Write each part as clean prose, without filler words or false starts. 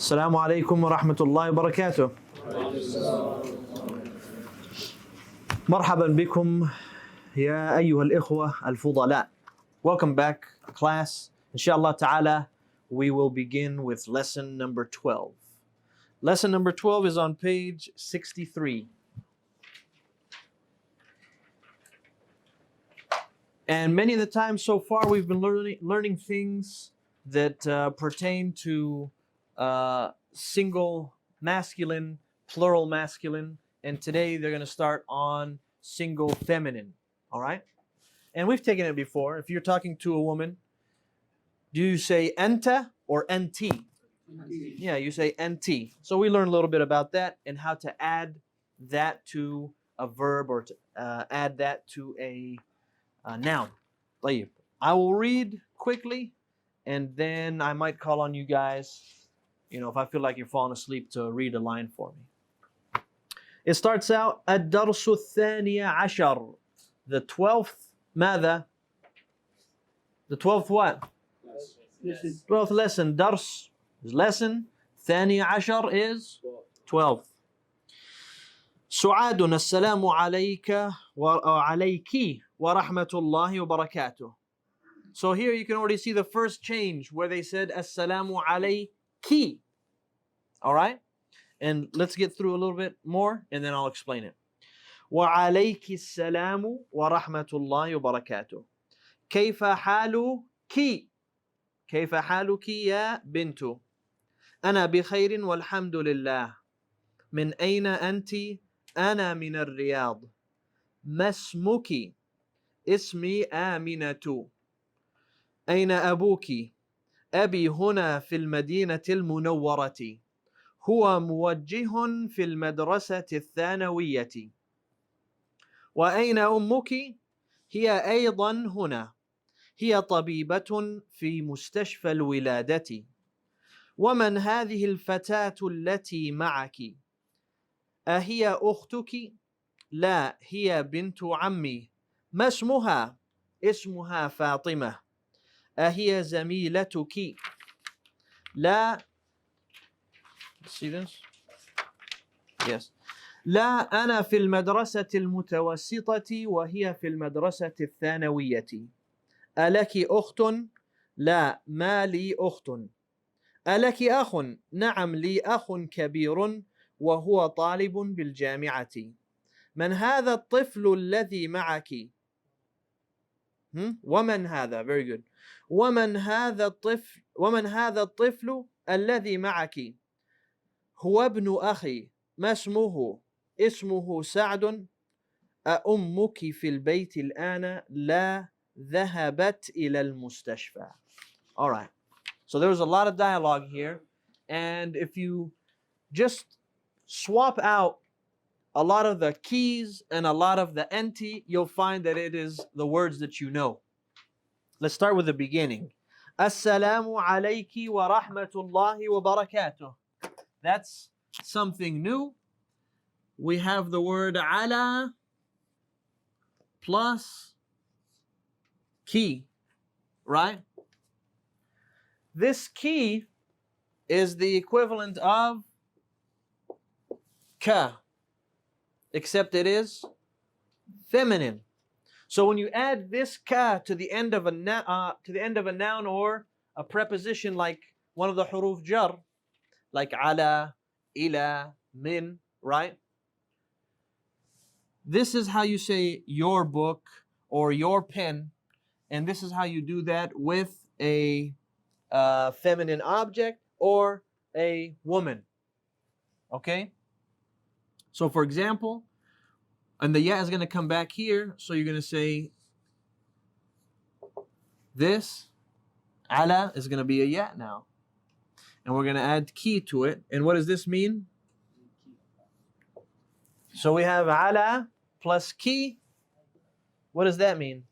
السلام عليكم ورحمة الله وبركاته. مرحبا بكم يا أيها الإخوة الفضلاء. Welcome back, class. Inshallah ta'ala, we will begin with lesson number 12. Lesson number 12 is on page 63. And many of the times so far we've been learning things that pertain to single masculine, plural masculine, and today they're going to start on single feminine. All right? And we've taken it before. If you're talking to a woman, do you say anta or anti? Yeah, you say anti. So we learned a little bit about that and how to add that to a verb or to add that to a noun. طيب. I will read quickly and then I might call on you guys, if I feel like you're falling asleep, to read a line for me. It starts out الدرس الثاني عشر. The 12th ماذا? The 12th what? 12th lesson. Dars is lesson. ثاني عشر is 12. سعاد السلام عليك وعليك ورحمة الله وبركاته. So here you can already see the first change where they said Assalamu alayki. All right? And let's get through a little bit more and then I'll explain it. وعليك السلام ورحمة الله وبركاته. كيف حالك؟ كيف حالك يا بنت؟ أنا بخير والحمد لله. من أين أنت؟ أنا من الرياض. ما اسمك؟ اسمي آمنة. أين أبوك؟ أبي هنا في المدينة المنورة. هو موجه في المدرسة الثانوية. وأين أمك؟ هي أيضا هنا. هي طبيبة في مستشفى الولادة. ومن هذه الفتاة التي معك؟ أهي أختك؟ لا، هي بنت عمي. ما اسمها؟ اسمها فاطمة. أهي زميلتك؟ لا. See this? Yes. لا، أنا في المدرسة المتوسطة وهي في المدرسة الثانوية. ألك أخت؟ لا، ما لي أخت. ألك أخ؟ نعم، لي أخ كبير وهو طالب بالجامعة. من هذا الطفل الذي معك؟ ومن هذا؟ Very good. ومن هذا الطفل الذي معك؟ هو ابن أخي. ما اسمه؟ اسمه سعد. أأمك في البيت الآن؟ لا، ذهبت إلى المستشفى. All right. So there was a lot of dialogue here. And if you just swap out a lot of the keys and a lot of the enti, you'll find that it is the words that you know. Let's start with the beginning. Assalamu alayki wa rahmatullahi wa barakatuh. That's something new. We have the word ala plus ki, right? This ki is the equivalent of ka, except it is feminine. So when you add this ka to the end of a noun or a preposition like one of the huruf jar, like ala, ila, min, right? This is how you say your book or your pen, and this is how you do that with a feminine object or a woman. Okay? So for example, and the ya is going to come back here, so you're going to say this, ala, is going to be a ya now. And we're going to add ki to it. And what does this mean? So we have ala plus ki. What does that mean?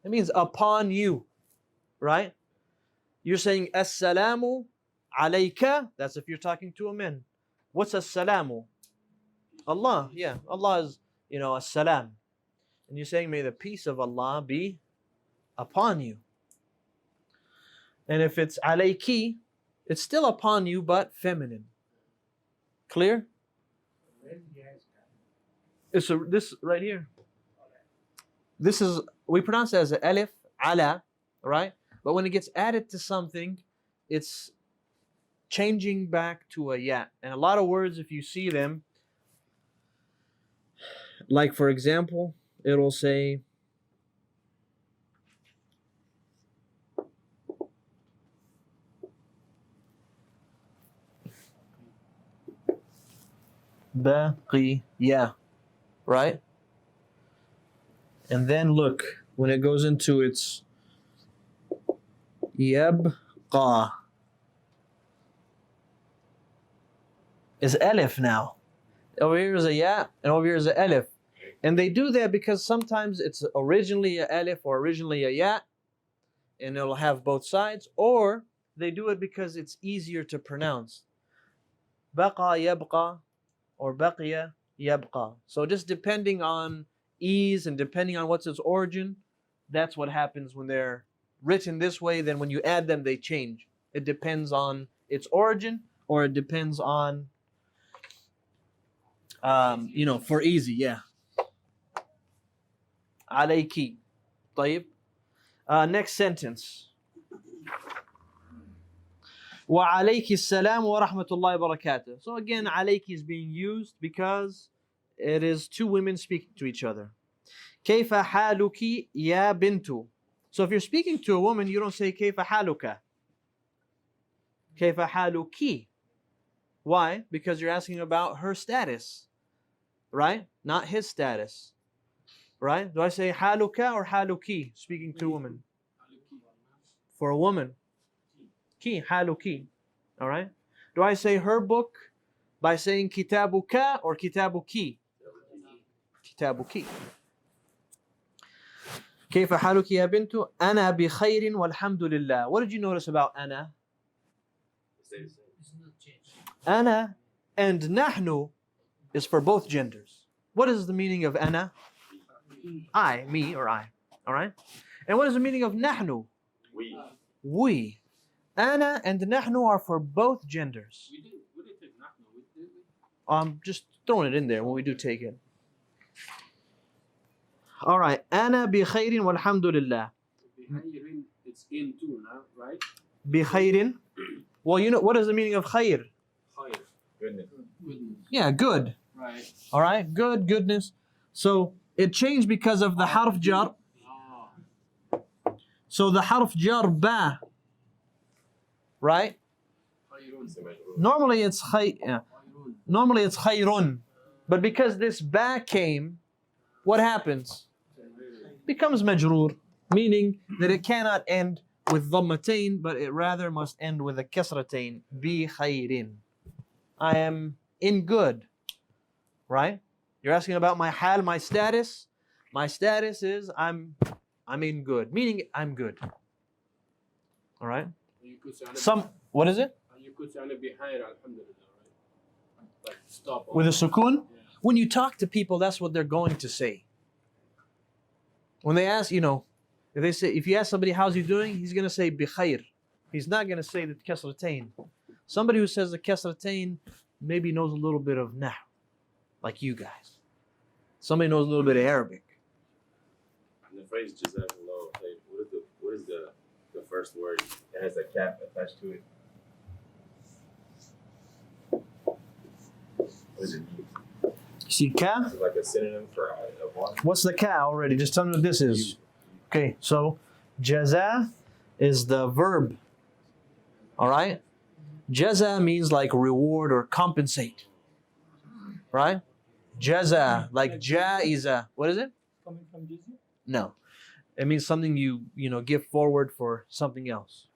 It means upon you, right? You're saying assalamu alayka. That's if you're talking to a man. What's assalamu? Allah, yeah. Allah is, as-salam. And you're saying, may the peace of Allah be upon you. And if it's alayki, It's still upon you, but feminine. Clear? It's this right here. This is, we pronounce it as a alif, ala, right? But when it gets added to something, it's changing back to a ya. And a lot of words, if you see them, like for example, it'll say baqiya, right? And then look, when it goes into its yabqa, is alif now. Over here is a ya, and over here is a alif. And they do that because sometimes it's originally a alif or originally a ya, and it'll have both sides, or they do it because it's easier to pronounce. Baqa yabqa, or baqiya yabqa. So just depending on ease and depending on what's its origin, that's what happens when they're written this way. Then when you add them, they change. It depends on its origin, or it depends on, for easy, yeah. Alayki. طيب. Next sentence. وعليك السلام ورحمة الله وبركاته. So again, عليك is being used because it is two women speaking to each other. كيف حالك يا بنت. So if you're speaking to a woman, you don't say كيف حالك. كيف حالك. Why? Because you're asking about her status, right? Not his status, right? Do I say حالك or حالك? Speaking to a woman. For a woman. Ki, حالك. All right? Do I say her book by saying كتابك or كتابك? كتابك. كيف حالك يا بنت؟ أنا بخير والحمد لله. What did you notice about أنا? أنا and نحن is for both genders. What is the meaning of أنا? I, me or I. All right? And what is the meaning of نحن? We. أنا and نحن are for both genders. We did take نحن. I'm just throwing it in there when we do take it. All right. أنا بخير والحمد لله. بخير, it's in too now, right? بخير. Well, you know, what is the meaning of خير? خير. Goodness. Yeah, good. Right. All right. Good, goodness. So it changed because of the harf jar. So the harf jar ba. Right? Normally it's khayrun. But because this ba came, what happens? Becomes majroor, meaning that it cannot end with dhammatain, but it rather must end with a kasratain. Bi khayrin. I am in good. Right? You're asking about my hal, my status. My status is I'm in good, meaning I'm good. All right? What is it? You could say alhamdulillah, right? Like stop. With a sukoon? Yeah. When you talk to people, that's what they're going to say. When they ask, if you ask somebody how's he doing, he's going to say bikhair. He's not going to say the kasratain. Somebody who says the kasratain maybe knows a little bit of nah, like you guys. Somebody knows a little bit of Arabic. And the phrase jazakallah, what is the first word? It has a cap attached to it. What does it mean? See ka? Is it like a synonym for a one? What's the ka already? Just tell me what this is. Okay, so jaza is the verb. All right? Jaza means like reward or compensate. Right? Jaza, like jaiza. What is it? Coming from jaza? No. It means something you give forward for something else.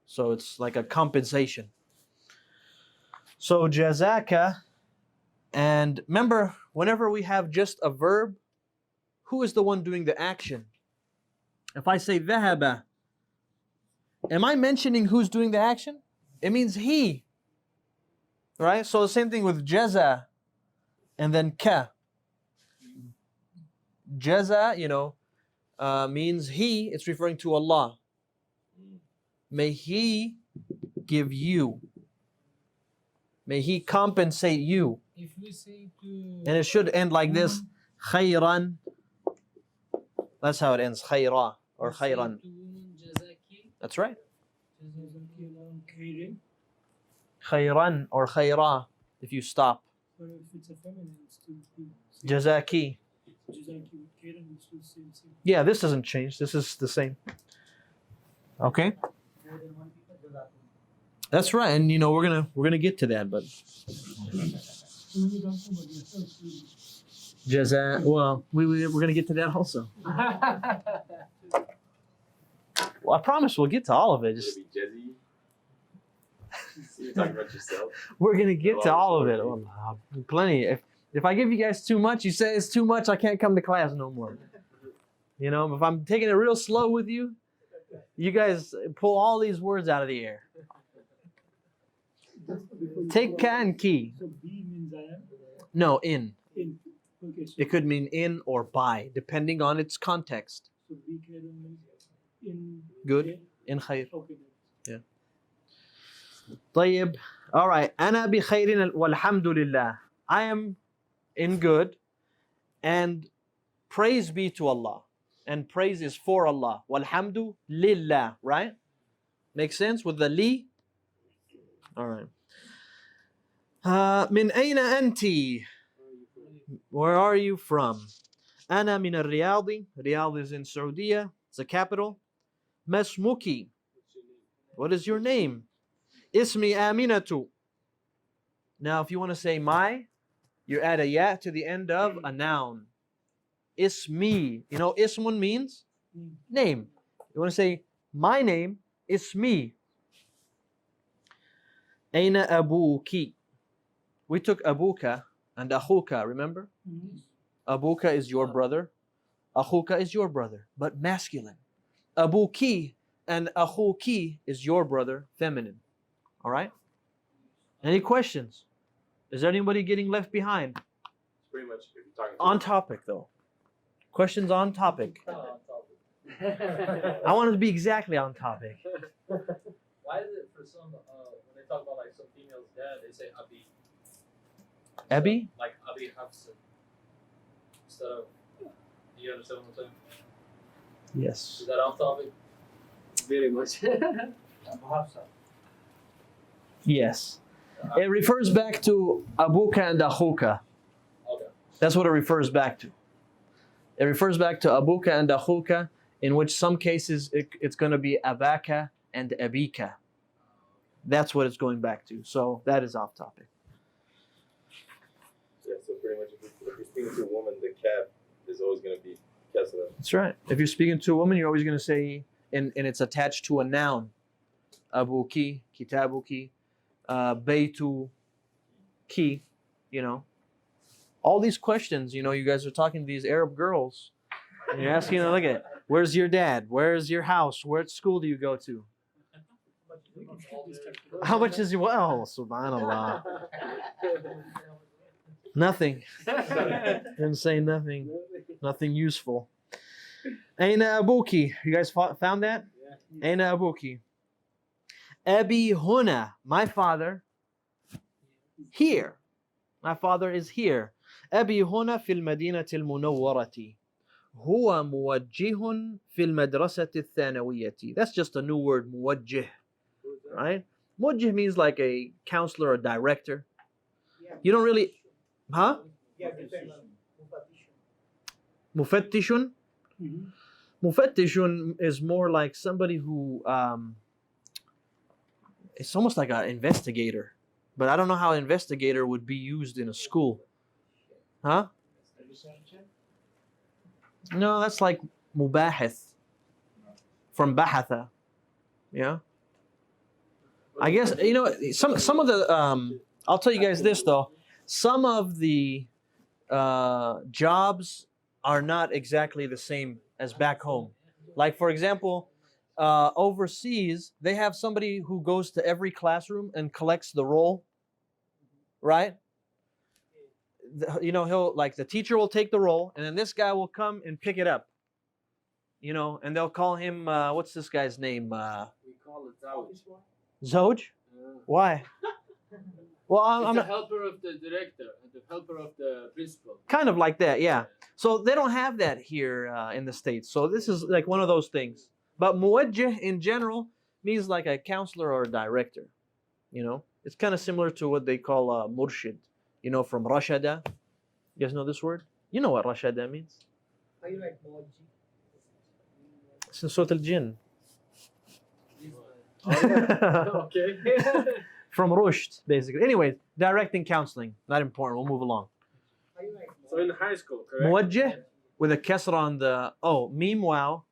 So it's like a compensation. So jazaka, and remember, whenever we have just a verb, who is the one doing the action? If I say dhahaba, am I mentioning who's doing the action? It means he. Right? So the same thing with jaza and then ka. Jaza, means he, it's referring to Allah. May he give you. May He compensate you. If we say to And it should end like this. خيرا. That's how it ends. خيرا or say خيرا. to woman jazaki, That's right. jazaki along catering. خيرا or خيرا if you stop. But if it's a feminine, it's still جزاكي. jazaki with catering, it's still same. Yeah, this doesn't change. This is the same. Okay? That's right. And you know, we're gonna get to that, but jaza, well, we're gonna get to that also. Well, I promise we'll get to all of it. Just Would it be Jezzy? You're talking about yourself. we're gonna get to all of it. Oh, plenty. If I give you guys too much, you say it's too much, I can't come to class no more. You know, if I'm taking it real slow with you, you guys pull all these words out of the air. Take ka and ki. So B means I am. No, in. In. Okay, so, It could mean in or by, depending on its context. so B catering means in. Good. In khayr. Okay. طيب. All right. أنا بخير والحمد لله. I am in good, and praise be to Allah. And praise is for Allah. Walhamdu lillah. Right? Makes sense with the li? All right. من أين أنت? Where are you from? أنا من الرياض. Riyadh is in Saudi. It's the capital. ما اسمك? What is your name? اسمي آمنة. Now, if you want to say my, you add a ya to the end of a noun. Ismi. You know, ismun means name. You want to say my name, ismi. أين أبوك? We took abuka and akhuka, remember? Abuka is your brother. Akhuka is your brother, but masculine. Abuki and akhuki is your brother, feminine. All right? Any questions? Is there anybody getting left behind? It's pretty much if you're talking On topic, though. Questions on topic. I want it to be exactly on topic. Why is it for some when they talk about like some females' dad, they say Abi, Abi? like Abi Hafsan instead of. You understand what I'm saying? Yes. Is that off topic? Very much. Yes. It refers back to abuka and akhuka. Okay. That's what it refers back to. It refers back to abuka and akhuka, in which some cases it's going to be abaka and abika. That's what it's going back to. So that is off topic. Yeah, so pretty much if you're speaking to a woman, the cap is always going to be kasra. That's right. If you're speaking to a woman, you're always going to say, and it's attached to a noun. Abuki, kitabuki, baytu, ki, you know. All these questions, you know, you guys are talking to these Arab girls. And you're asking them, look at, where's your dad? Where's your house? What school do you go to? How much is your, well, subhanallah. Nothing. Didn't say nothing. Nothing useful. Aina abuki. You guys found that? Aina abuki. Abi huna. My father. Here. My father is here. أبي هنا في المدينة المنورة. هو موجه في المدرسة الثانوية. That's just a new word, موجه. Right? موجه means like a counselor or director. You don't really, huh? مفتش. مفتش is more like somebody who, it's almost like an investigator. But I don't know how an investigator would be used in a school. Huh? No, that's like mubahith. From bahatha. Yeah? I guess, you know, some of the, I'll tell you guys this though. Some of the jobs are not exactly the same as back home. Like, for example, overseas, they have somebody who goes to every classroom and collects the roll, right? You know, he'll, like, the teacher will take the roll, and then this guy will come and pick it up. You know, and they'll call him, what's this guy's name? We call it Zawj. Zoj? Why? Well, It's I'm the helper of the director, the helper of the principal. kind of like that, yeah. So they don't have that here in the States. So this is like one of those things. But muwajjih in general means like a counselor or a director. You know, it's kind of similar to what they call murshid. You know, from rashada. You guys know this word? You know what rashada means? Are you like Moji? It's in Surah al-Jinn. Okay. From rushd, basically. Anyway, directing, counseling. Not important. We'll move along. Are you like So in high school, correct? Muwajjih with a kasra on the meme wow.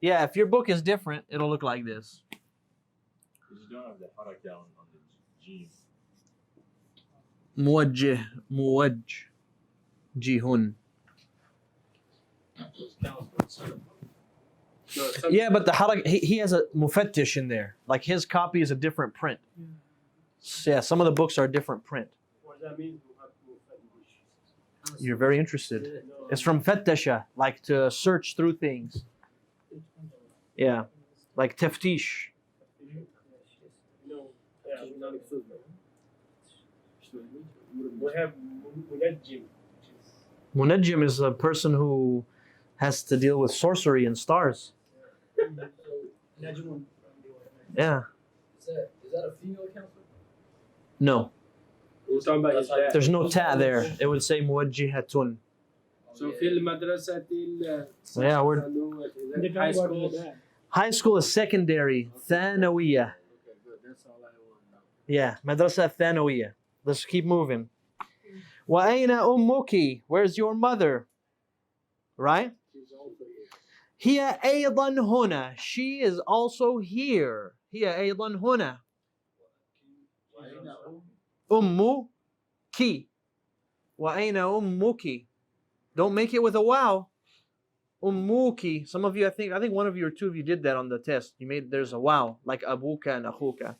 Yeah, if your book is different, it'll look like this. Because you don't have the haraka on the G. Muwajjih, muwajjihun. No, Yeah, but the harak, he has a mufattish in there. Like his copy is a different print. Yeah, some of the books are a different print. What does that mean? You're very interested. It's from fattasha, like to search through things. Yeah, like taftish. No, yeah, not exclusive. We have munajjim. Munajjim is a person who has to deal with sorcery and stars. Najmun? Yeah. Is that a female counselor? No, We're talking about his dad. there's no ta there. It would say muwajjihatun. So في المدرسة Yeah, we're high school. high school is secondary, thanawiyah. Okay, good. That's all I want now. Yeah, madrasa thanawiyah. Let's keep moving. Wa aina ummuki? Where's your mother? Right? She's also here. Hiya aydan huna. She is also here. Hiya aydan huna. Ummuki. Wa aina ummuki? Don't make it with a wow. Ummuki. Some of you, I think one of you or two of you did that on the test. You made there's a wow, like abuka and akhuka.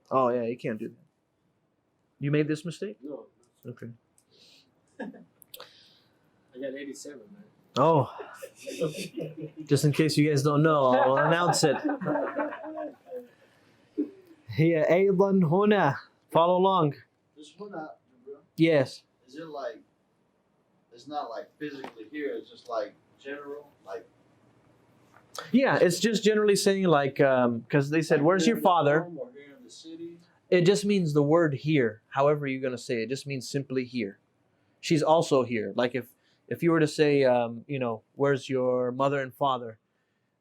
Oh yeah, you can't do that. You made this mistake? No, Okay. I got 87, man. Oh, just in case you guys don't know, I'll announce it. Here, أيضا هنا. Follow along. This one out, Jibreel, Yes. is it like, it's not like physically here, it's just like general, like. Yeah, it's just generally saying like, because they said, "Where's your father?" Or here in the city? It just means the word here. However you're gonna say it, just means simply here. She's also here. Like if you were to say, where's your mother and father,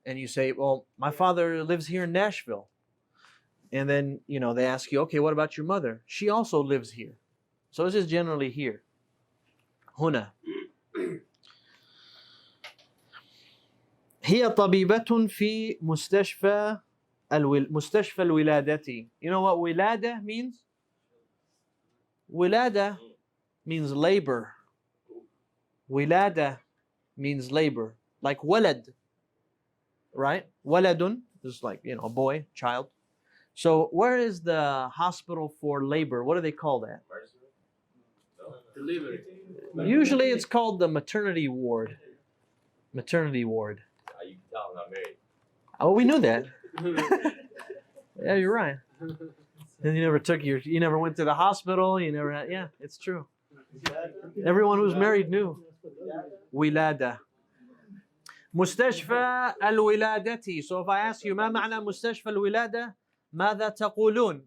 and you say, well, my father lives here in Nashville, and then they ask you, okay, what about your mother? She also lives here. So this is generally here. هنا. هي طبيبة في مستشفى مستشفى الولادة. You know what ولادة means? ولادة means labor. ولادة means labor. Like walad, right? Waladun is like, a boy, child. So where is the hospital for labor? What do they call that? Delivery. Usually it's called the maternity ward. Maternity ward. You can tell I'm not married. Oh, we knew that. Yeah, you're right. And you never went to the hospital. You never had, yeah, it's true. Everyone who's married knew. Wilada. مستشفى الولادة. So if I ask you ما معنى مستشفى الولادة, ماذا تقولون?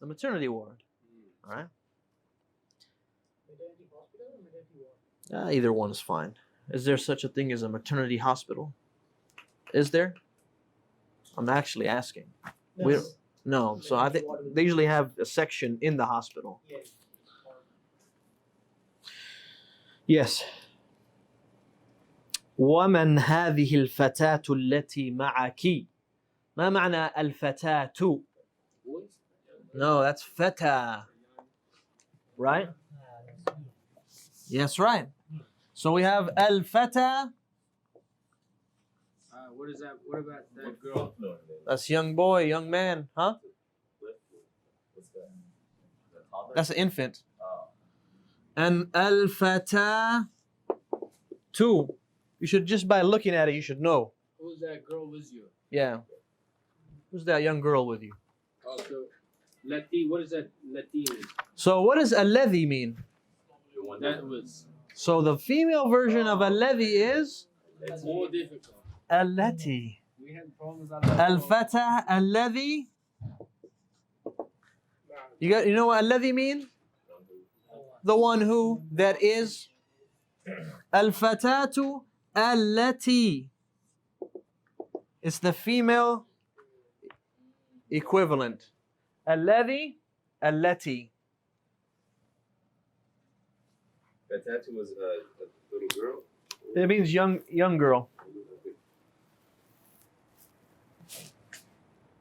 The maternity ward. All right. Maternity hospital or maternity ward? Either one is fine. Is there such a thing as a maternity hospital? Is there? I'm actually asking. We don't- no. So I think they usually have a section in the hospital. Yes. Yes. ومن هذه الفتاة التي معك؟ ما معنى الفتاة? No, that's feta. Right? Yes, right. So we have al-fata. What is that? What about that girl? That's young boy, young man, huh? What's that? The toddler? That's an infant. Oh. And al-fata, two. You should just by looking at it, you should know. Who's that girl with you? Yeah. Who's that young girl with you? Also, Lati, what is that Lati mean? So what does alladhi mean? The one That was So the female version of alladhi is more difficult. allati. We had problems Al-fatah alladhi. You know what alladhi mean? The one who, that is. Al-fatatu allati. It's the female equivalent. Alladhi, allati. That tattoo was a little girl. It means young girl.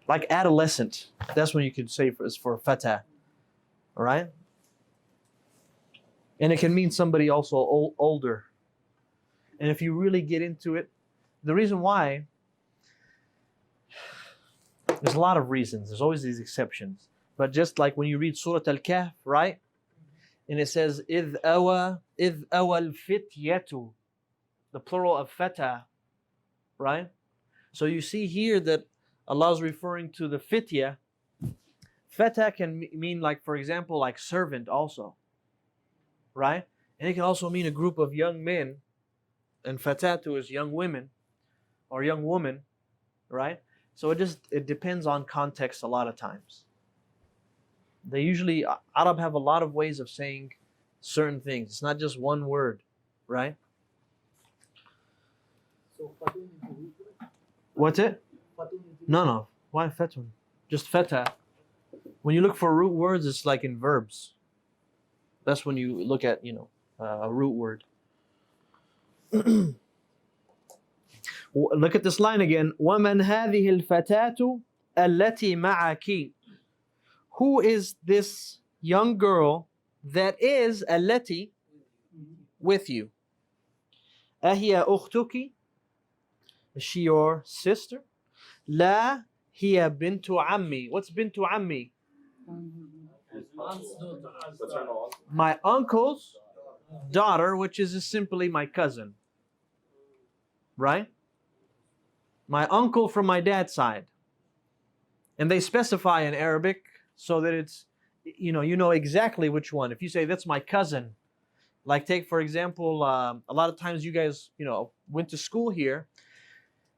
Like adolescent. That's what you could say for fatah. All right? And it can mean somebody also older. And if you really get into it, the reason why, there's a lot of reasons. There's always these exceptions. But just like when you read Surah Al-Kahf, right? And it says, إِذْ أَوَى الْفِتْيَةُ, the plural of fatah, right? So you see here that Allah is referring to the fitya. Fatah can mean, like, for example, like servant also, right? And it can also mean a group of young men, and fatatu is young women or young woman, right? So it depends on context a lot of times. They usually, Arab have a lot of ways of saying certain things. It's not just one word, right? So fatun is the root word? What's it? Fatun is the No. Why fatun? Just fatah. When you look for root words, it's like in verbs. That's when you look at, a root word. Look at this line again. وَمَنْ هَذِهِ الْفَتَاةُ الَّتِي مَعَكِ. Who is this young girl that is التي with you? أهي أختك? Is she your sister? لا هي بنت عمي. What's بنت عمي? Paternal. My uncle's daughter, which is simply my cousin. Right? My uncle from my dad's side. And they specify in Arabic so that it's, you know exactly which one. If you say, that's my cousin, like take, for example, a lot of times you guys, went to school here,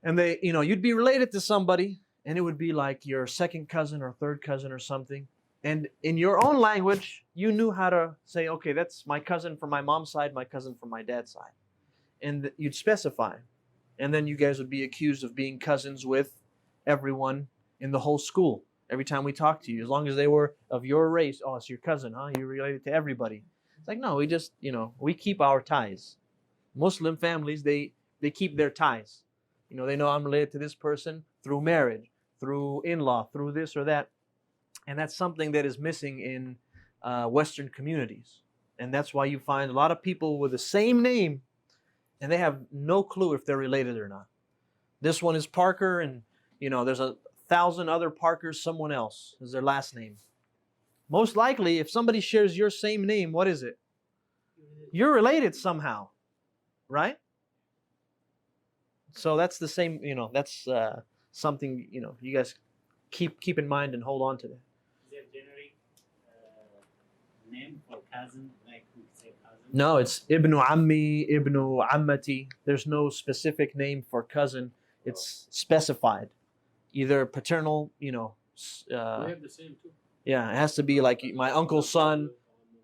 and they, you'd be related to somebody, and it would be like your second cousin or third cousin or something. And in your own language, you knew how to say, okay, that's my cousin from my mom's side, my cousin from my dad's side. And you'd specify. And then you guys would be accused of being cousins with everyone in the whole school. Every time we talk to you, as long as they were of your race, oh, it's your cousin, huh? You're related to everybody. It's like, no, we just, we keep our ties. Muslim families, they keep their ties. They know I'm related to this person through marriage, through in-law, through this or that. And that's something that is missing in Western communities. And that's why you find a lot of people with the same name, and they have no clue if they're related or not. This one is Parker, and there's 1,000 other Parkers, someone else is their last name. Most likely, if somebody shares your same name, what is it? You're related somehow, right? So that's the same, that's something, you guys keep in mind and hold on to that. Is there generic name for cousin, like we say cousin? No, it's Ibnu Ammi, Ibnu Ammati. There's no specific name for cousin. It's specified. Either paternal, We have the same too. yeah, it has to be like my uncle's son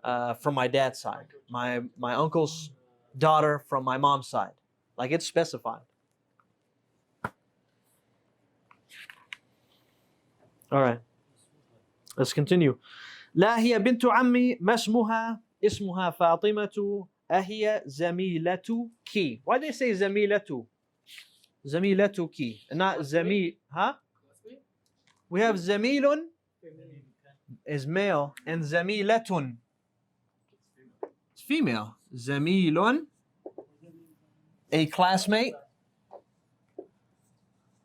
from my dad's side. My uncle's daughter from my mom's side. Like it's specified. All right. Let's continue. لا هي بنت عمي ما اسمها فاطمة أهي زميلتك. Why do they say زميلة? زميلتك, not زميل, huh? We have زميل is male and زميلة. It's female. زميل, a classmate.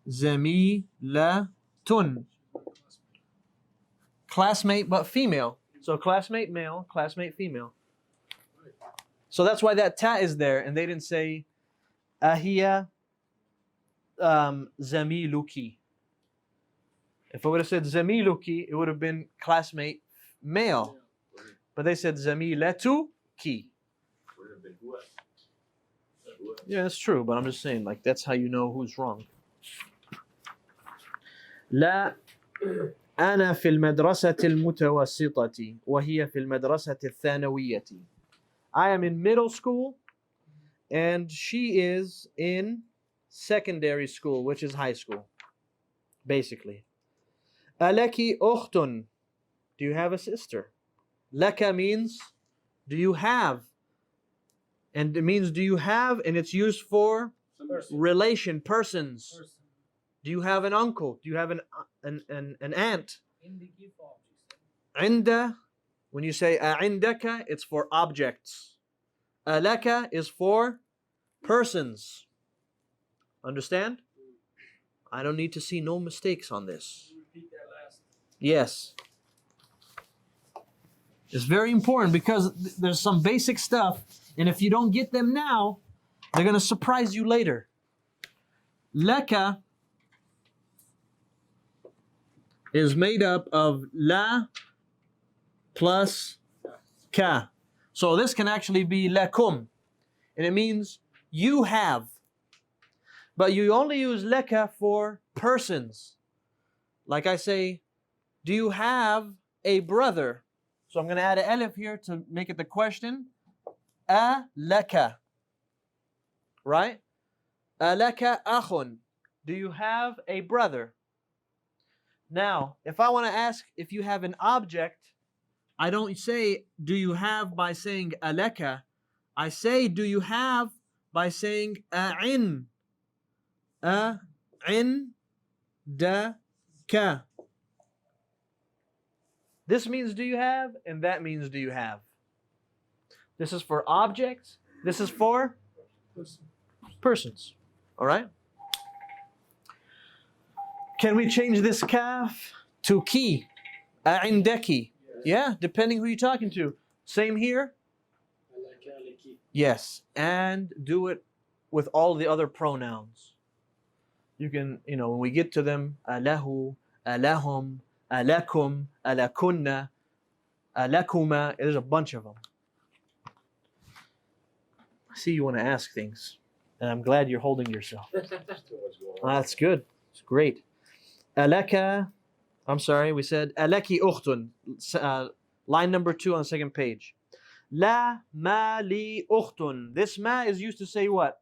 زميلة, classmate but female. So classmate male, classmate female. So that's why that ta is there, and they didn't say أهي زميلك. If I would have said zamiluki, it would have been classmate male. But they said zamilatu ki. Would have been who? Who? Yeah, that's true, but I'm just saying, like, that's how you know who's wrong. لا أنا في المدرسة المتوسطة وهي في المدرسة الثانوية. I am in middle school and she is in secondary school, which is high school, basically. ألك أخت? Do you have a sister? لك means do you have, and it means do you have, and it's used for relation, persons. Person. Do you have an uncle? Do you have an aunt? In the gift objects. عند, when you say عندك, it's for objects. ألك is for persons. Understand? I don't need to see no mistakes on this. Repeat that last. Yes. It's very important because there's some basic stuff, and if you don't get them now, they're going to surprise you later. Laka is made up of la plus ka. So this can actually be lakum, and it means you have. But you only use laka for persons. Like I say, do you have a brother? So I'm going to add an alif here to make it the question. Alaka. Right? Alaka akhun. Do you have a brother? Now, if I want to ask if you have an object, I don't say do you have by saying alaka. I say do you have by saying a'in. A'in da ka. This means do you have, and that means do you have. This is for objects. This is for persons. All right? Can we change this kaf to ki? A'indaki. Yeah, depending who you're talking to. Same here. Yes, and do it with all the other pronouns. You can, when we get to them, alahu, alahum, alakum, alakunna, alakuma. There's a bunch of them. I see you want to ask things, and I'm glad you're holding yourself. That's good. It's great. Alaka, I'm sorry, we said alaki ukhtun. Line number 2 on the second page. La ma li ukhtun. This ma is used to say what?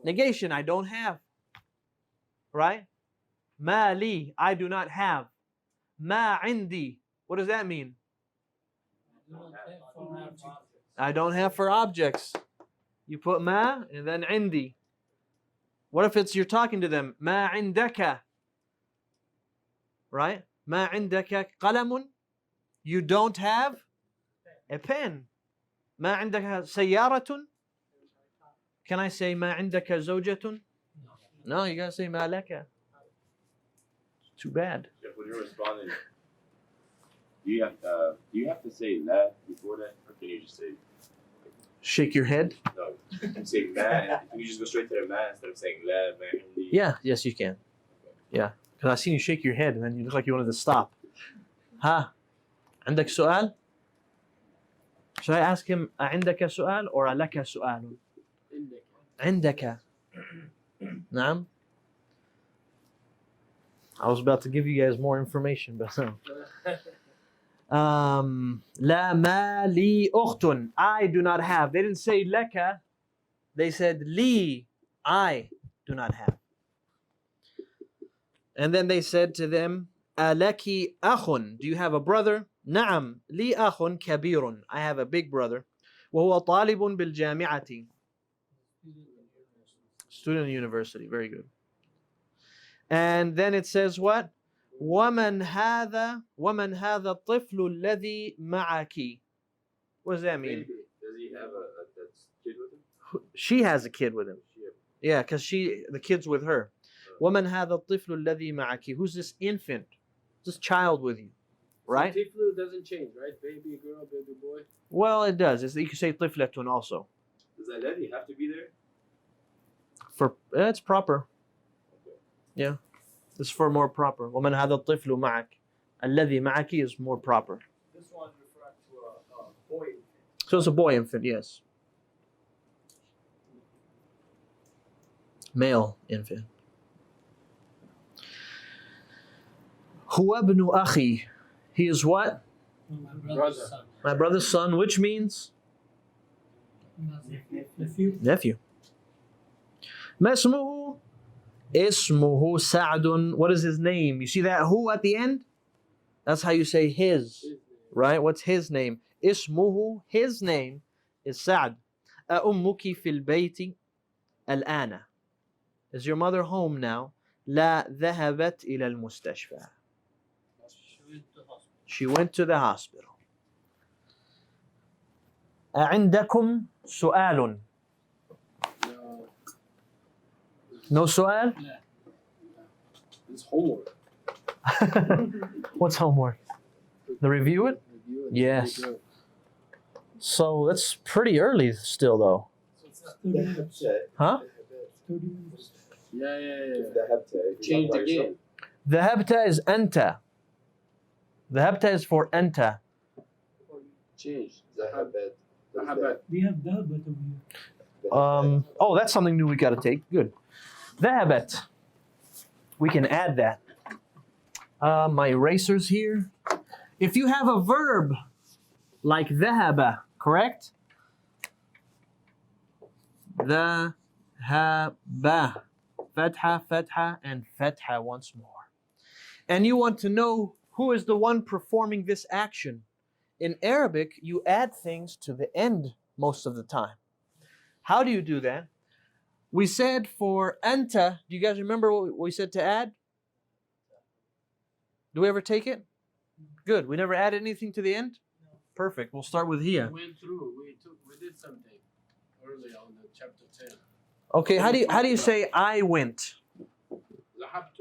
Negation. I don't have. Right? Ma li, I do not have. Ma indi. What does that mean? I don't have for objects. You put ma and then indi. What if it's you're talking to them? Ma indaka. Right? Ma indaka qalamun. You don't have a pen. Ma indaka sayyaratun. Can I say ma indaka zawjatun? No, you gotta say ma laka. Too bad. When you're responding, do you have to say la before that, or can you just say? Shake your head. No, you can say ma. And you just go straight to the ma instead of saying la, ma, hindi. Yeah, yes, you can. Yeah, because I seen you shake your head and then you look like you wanted to stop. Ha, عندك سؤال? Should I ask him عندك سؤال or لك سؤال? عندك. نعم. I was about to give you guys more information, but no. لا ما لي أخت. I do not have. They didn't say لك. They said لي. I do not have. And then they said to them, ألك أخ? Do you have a brother? نعم لي أخ كبير. I have a big brother. وهو طالب بالجامعة. Student in university. Very good. And then it says what? وَمَنْ هَذَا الطِّفْلُ الَّذِي مَعَكِ. What does that mean? Does he have a kid with him? She has a kid with him. Yeah, because the kid's with her. وَمَنْ هَذَا الطِّفْلُ الَّذِي مَعَكِ. Who's this infant? This child with you? Right? So tiflu doesn't change, right? Baby girl, baby boy. Well, it does. You can say طِفْلَةٌ also. Does Alladhi have to be there? It's proper. Yeah. It's for more proper. وَمَنْ هَذَا الطِّفْلُ مَعَكَ. الَّذِي مَعَكِ is more proper. This one referring to a boy. So it's a boy infant, yes. Male infant. هُوَ ابْنُ أَخِي. He is what? My brother's Brother. son. My brother's son, which means Nephew. nephew. ما اسمه؟ اسمه سعد. What is his name? You see that who at the end? That's how you say his, right? What's his name? اسمه, his name is Sa'd. أأمك في البيت الآن. Is your mother home now? لا ذهبت إلى المستشفى. She went to the hospital. أعندكم سؤال؟ No سؤال? لا. It's homework. What's homework? The review it? Review it. Yes. So that's pretty early still though. Huh? Yeah. Change again. ذهبت is أنت. ذهبت is for أنت. Change. ذهبت. ذهبت. We have that, but over here. Oh, that's something new we got to take. Good. ذهبت. We can add that. My eraser's here. If you have a verb like ذهب, correct? ذهب. Fatha, fatha, and fatha once more. And you want to know who is the one performing this action. In Arabic, you add things to the end most of the time. How do you do that? We said for anta, do you guys remember what we said to add? Do we ever take it? Good. We never added anything to the end? Perfect. We'll start with here. We went through. We did something earlier on the chapter 10. Okay, how do you say I went? ذهبت.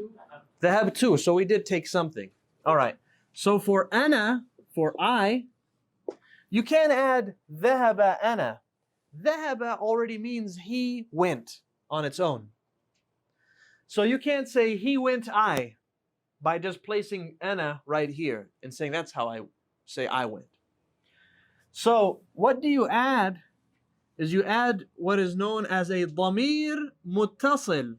ذهبت. So we did take something. All right. So for ana, for I, you can't add ذهب أنا. ذهب already means he went on its own. So you can't say he went I by just placing ana right here and saying that's how I say I went. So what do you add? Is you add what is known as a ضمير متصل.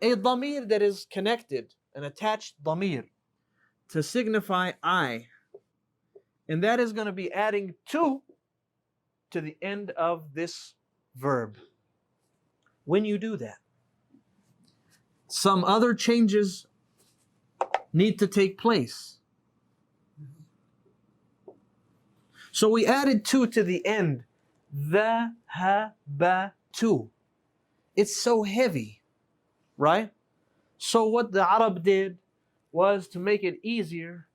A ضمير that is connected, an attached ضمير to signify I. And that is going to be adding to the end of this verb. When you do that, some other changes need to take place. So we added to the end. ذهبت. It's so heavy, right? So what the Arab did was to make it easier.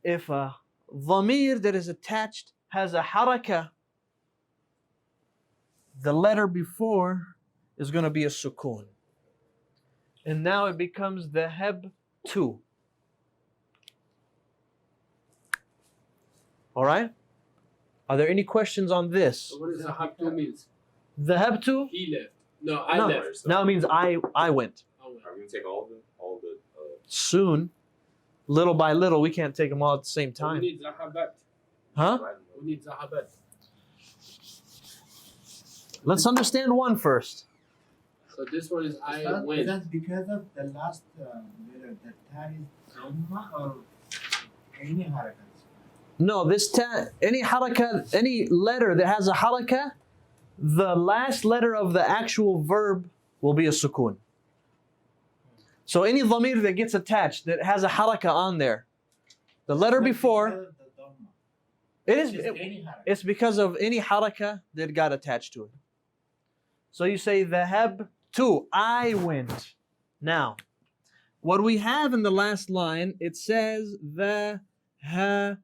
If a ضمير that is attached has a haraka, the letter before is going to be a sukun. And now it becomes ذهبت. All right? Are there any questions on this? So what does ذهبت means? ذهبت? He left. No, I No. left. Now it means I went. I went. Are we gonna take all of them? All the Soon, little by little, we can't take them all at the same So we time. need ذهبت. Huh? We need ذهبت. Let's understand one first. So this one is I Is went. that because of the last letter, the ta is dhamma or any harakat? No, this any haraka, any letter that has a haraka, the last letter of the actual verb will be a sukun. So any dhamir that gets attached that has a haraka on there, the letter before, it is it's because of any haraka that got attached to it. So you say dhahab to, I went. Now, what we have in the last line, it says dhahabat.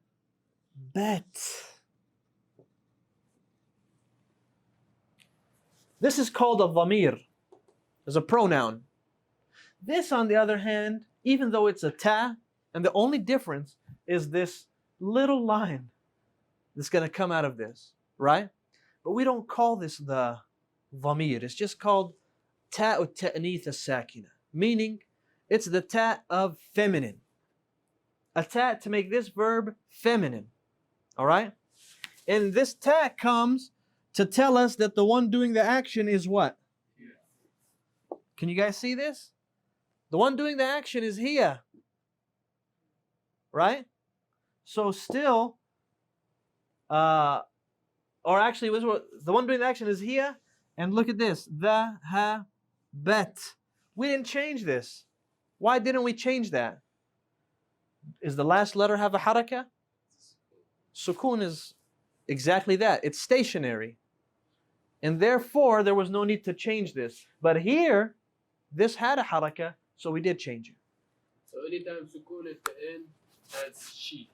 This is called a dhamir, as a pronoun. This, on the other hand, even though it's a ta, and the only difference is this little line that's going to come out of this, right? But we don't call this the dhamir. It's just called ta'u ta'nith as-sakina, meaning It's the ta of feminine. A ta to make this verb feminine. All right? And this ta comes to tell us that the one doing the action is what? Can you guys see this? The one doing the action is here. Right? So still, or actually, the one doing the action is here. And look at this. The, ha, bet. We didn't change this. Why didn't we change that? Is the last letter have a haraka? Sukun is exactly that. It's stationary. And therefore, there was no need to change this. But here, this had a haraka, so we did change it. So anytime sukun at the end, that's she.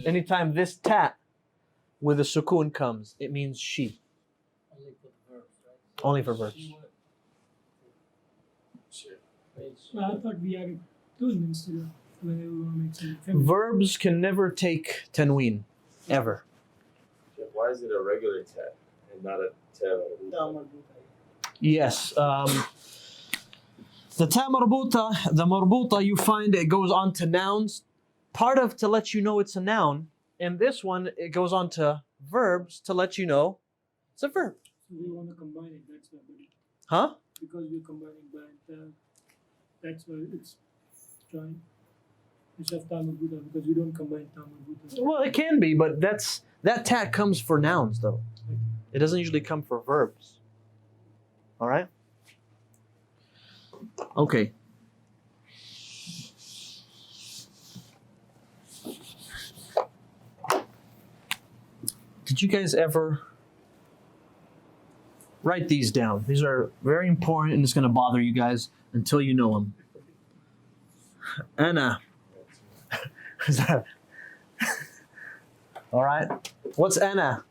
Anytime this ta with a sukun comes, it means she. Only for the verbs, right? Only for verbs. Well, I thought we added two instead of whenever we want to make something feminine. Verbs can never take tanween, ever. Why is it a regular tat and not a tat? Yes. The ta marbuta, the marbuta, you find it goes on to nouns. Part of to let you know it's a noun. And this one, it goes on to verbs to let you know it's a verb. So we want to combine it, that's why. Huh? Because we're combining by and that's why it's joined. Instead of Tamabuta, because we don't combine Tamabuta. Well, it can be, but that tat comes for nouns, though. It doesn't usually come for verbs. All right? Okay. Did you guys ever write these down? These are very important and it's going to bother you guys until you know them. Ana. Is that? All right. What's ana?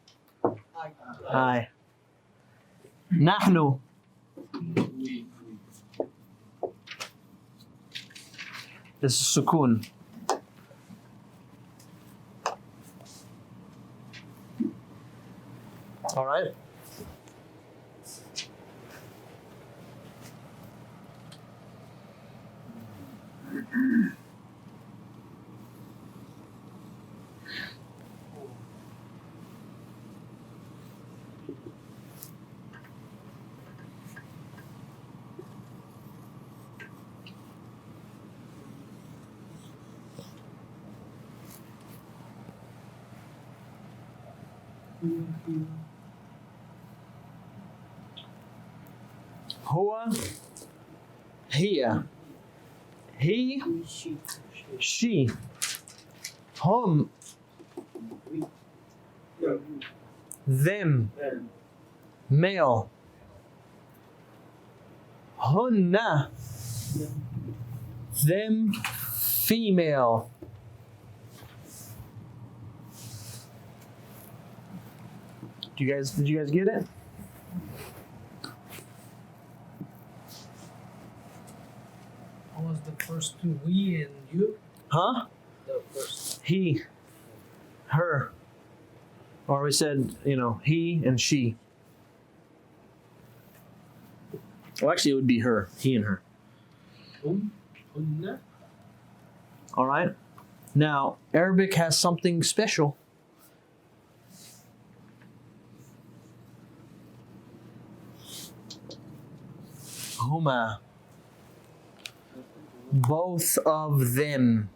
Hi. Nahnu. This is sukun. All right. Huwa, hiya, he, she, hum, them, male, hunna, them, female. Did you guys get it? What was the first two? We and you? Huh? The first. He, her. Or we said, he and she. Well, actually, it would be her. He and her. Hunna. All right? Now, Arabic has something special. Huma. Both of them.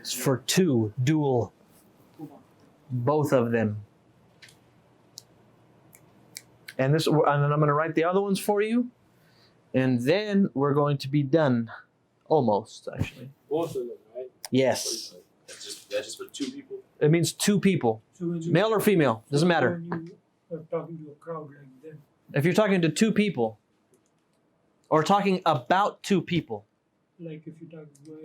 It's for two, dual. Both of them. And then I'm going to write the other ones for you. And then we're going to be done. Almost, actually. Both of them, right? Yes. That's just for two people. It means two people. So when you, Male or female. Doesn't matter. When you are talking to a crowd like them, If you're talking to two people. Or talking about two people. like if you talk about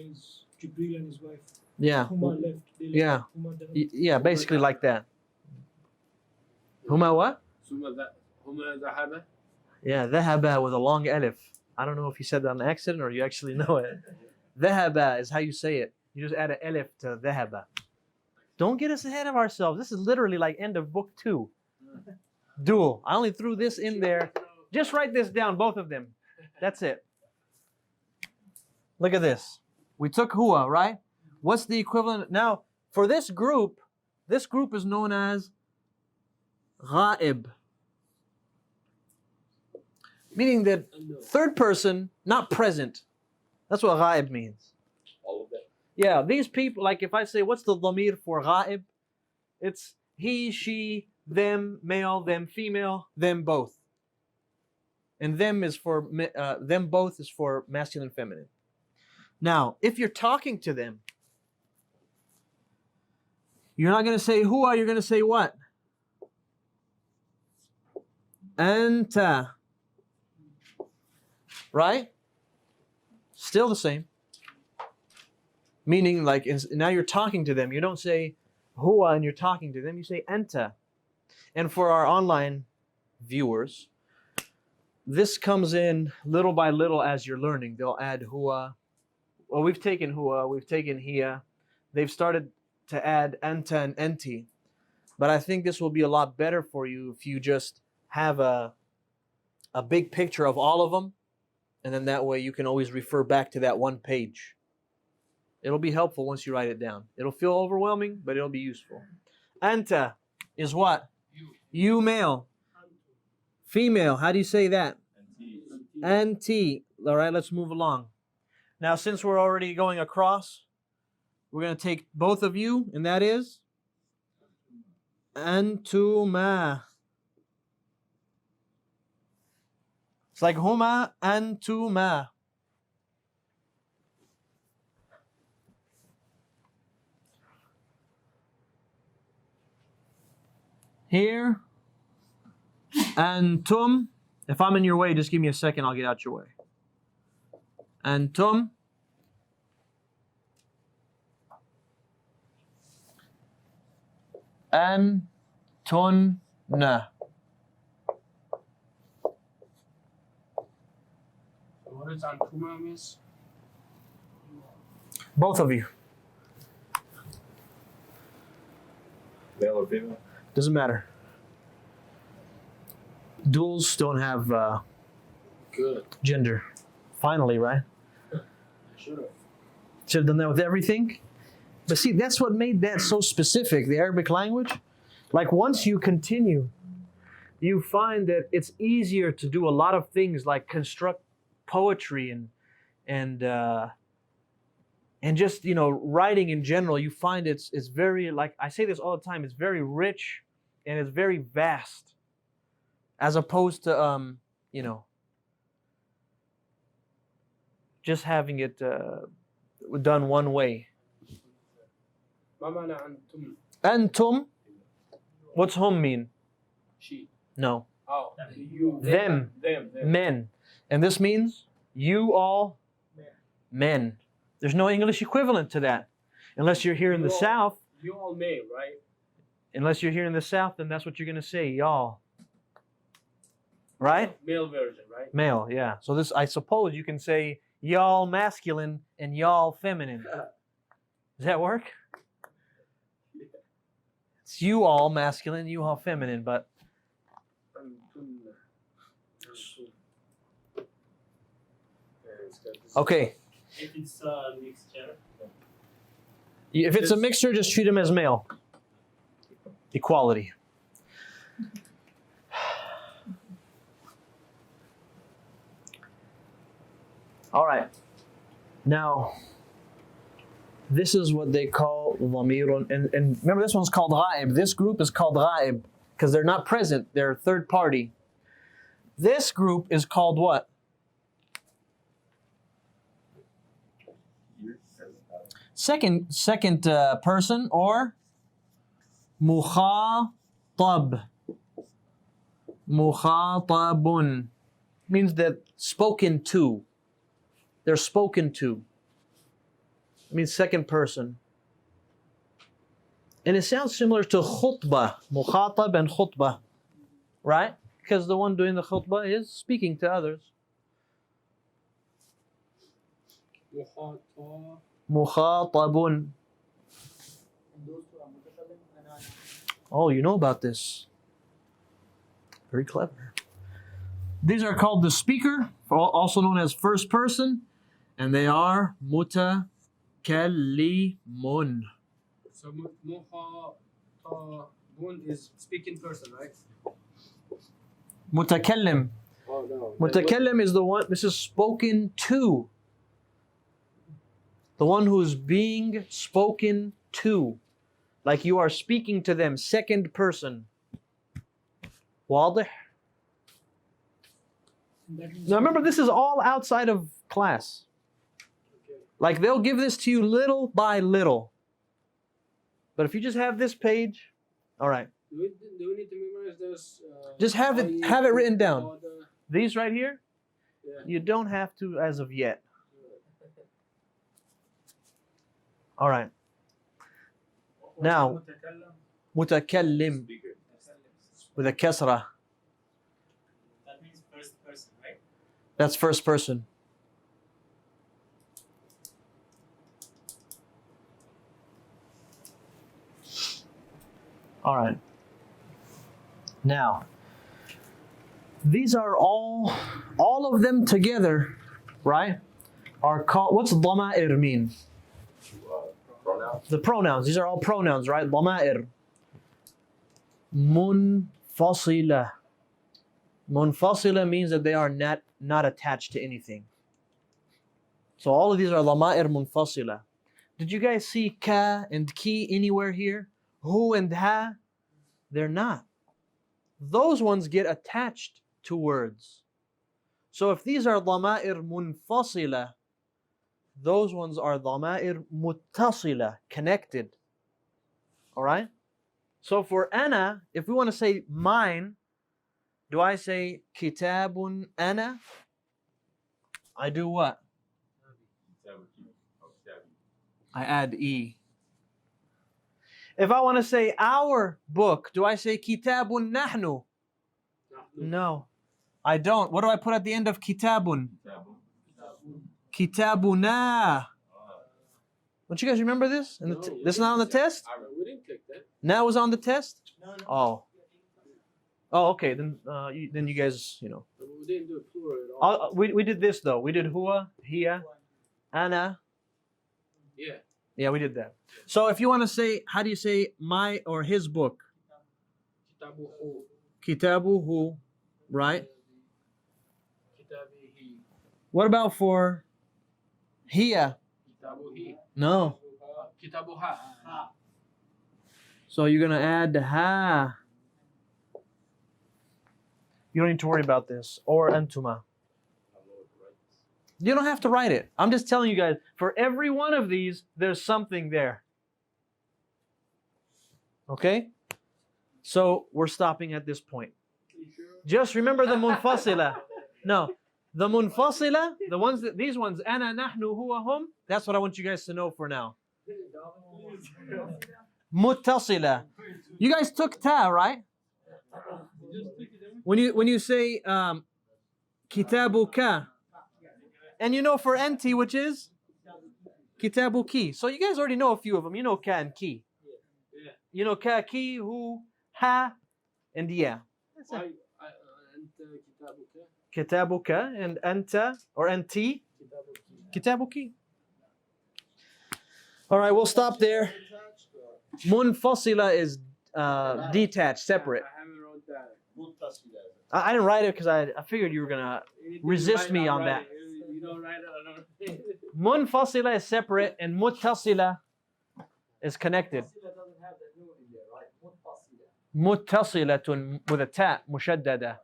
Jibreel and his wife, Yeah. Huma left. They left. Yeah. Huma done. Yeah, basically like that. Huma what? Huma ذهب. Yeah, dhahaba with a long alif. I don't know if you said that on accident or you actually know it. Dhahaba is how you say it. You just add an alif to dhahaba. Don't get us ahead of ourselves. This is literally like end of book 2. Dual. I only threw this in there. Just write this down, both of them. That's it. Look at this. We took huwa, right? What's the equivalent? Now, for this group is known as ghaib. Meaning that third person, not present. That's what ghaib means. All of that. Yeah, these people, like if I say, what's the dhamir for ghaib? It's he, she, them, male, them, female, them both. And them is for, them both is for masculine, feminine. Now, if you're talking to them, you're not going to say huwa, you're going to say what? Anta. Right? Still the same. Meaning, like, now you're talking to them. You don't say huwa and you're talking to them. You say anta. And for our online viewers, this comes in little by little as you're learning. They'll add huwa. Well, we've taken huwa, we've taken hiya. They've started to add anta and enti. But I think this will be a lot better for you if you just have a big picture of all of them. And then that way you can always refer back to that one page. It'll be helpful once you write it down. It'll feel overwhelming, but it'll be useful. Anta is what? You male. Female, how do you say that? Anti. All right, let's move along. Now, since we're already going across, we're going to take both of you, and that is antuma. It's like huma, antuma. Here, antum. If I'm in your way, just give me a second, I'll get out your way. Antum. Antunna. What is antuma means? Both of you. Male or female? Doesn't matter. Duals don't have Good. gender. Finally, right? Should have. Should have done that with everything. But see, that's what made that so specific, the Arabic language. Like once you continue, you find that it's easier to do a lot of things like construct poetry and just, you know, writing in general. You find it's very, like I say this all the time, it's very rich and it's very vast, as opposed to you know, just having it done one way. Ma mana antum? Antum, what's hum mean? She. No. Oh. You. Them. Them. Men. And this means you all men. There's no English equivalent to that. Unless you're here in the South. You all male, right? Unless you're here in the South, then that's what you're going to say, y'all. Right? Male version, right? Male, yeah. So this, I suppose you can say y'all masculine and y'all feminine. Does that work? It's you all masculine, you all feminine, but Antunna. okay. If it's a mixture, If it's a mixture, just treat them as male. Equality. All right. Now, this is what they call dhamirun. And remember, this one's called ghaib. This group is called ghaib because they're not present. They're third party. This group is called what? Second person, or mukhatab. Mukhatabun means that spoken to. They're spoken to. It means second person. And it sounds similar to khutbah. Mukhatab and khutbah. Right? Because the one doing the khutbah is speaking to others. Mukhatabun. Oh, you know about this. Very clever. These are called the speaker, also known as first person, And they are mutakallimun. So muhatabun is speaking person, right? Mutakallim. Oh no. Mutakallim is the one, this is spoken to. The one who's being spoken to. Like you are speaking to them, second person. واضح? That means Now remember, this is all outside of class. Like they'll give this to you little by little. But if you just have this page, all right. Do we need to memorize those? Just have it written down. Order? These right here, Yeah. you don't have to as of yet. All right. Now, mutakallim Speaker. with a kasra. That means first person, right? That's first person. All right. Now, these are all of them together, right? Are called, what's dhama'ir mean? Pronoun. The pronouns. These are all pronouns, right? Dhama'ir. Munfasila. Munfasila means that they are not attached to anything. So all of these are dhama'ir munfasila. Did you guys see ka and ki anywhere here? Hu and ha? They're not. Those ones get attached to words. So if these are dhama'ir munfasila, those ones are dhama'ir muttasila, connected. All right? So for ana, if we want to say mine, do I say kitabun ana? I do what? I add e. If I want to say our book, do I say kitabun nahnu? No, I don't. What do I put at the end of kitabun? Kitabuna. Don't you guys remember this? No, This is not on the test? We didn't click that. Now was on the test? No, no. Oh. Oh, okay. Then you guys, We didn't do a plural at all. we did this though. We did huwa, hiya, ana. Yeah. Yeah, we did that. So if you want to say, how do you say my or his book? Kitabuhu. Kitabuhu, right? Kitabihi. What about for hiya? Kitabuhi. No. Kitabuha. So you're gonna add the ha. You don't need to worry about this. Or antuma. You don't have to write it. I'm just telling you guys, for every one of these, there's something there. Okay? So we're stopping at this point. Just remember the munfasila. No. The munfasila, these ones, ana, nahnu, huwa, hum, that's what I want you guys to know for now. Muttasila. You guys took ta, right? When you say kitabuka, and you know for anti, which is kitabuki. So you guys already know a few of them. You know ka and ki. Yeah. You know ka, ki, hu, ha, and yeah. That's it. Kitabuka. Kitabuka and anta or anti. Kitabuki. All right, we'll stop there. Munfasila is detached, separate. I haven't wrote that. I didn't write it because I figured you were gonna Anything resist write, me I'll on write that. it. You don't write it, I don't write it. Munfasila is separate and muttasila is connected. Muttasilatun with a ta, mushaddada.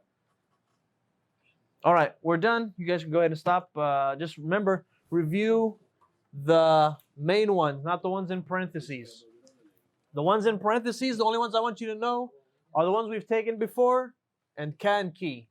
All right, we're done. You guys can go ahead and stop. Just remember, review the main ones, not the ones in parentheses. The ones in parentheses, the only ones I want you to know are the ones we've taken before and ka and ki.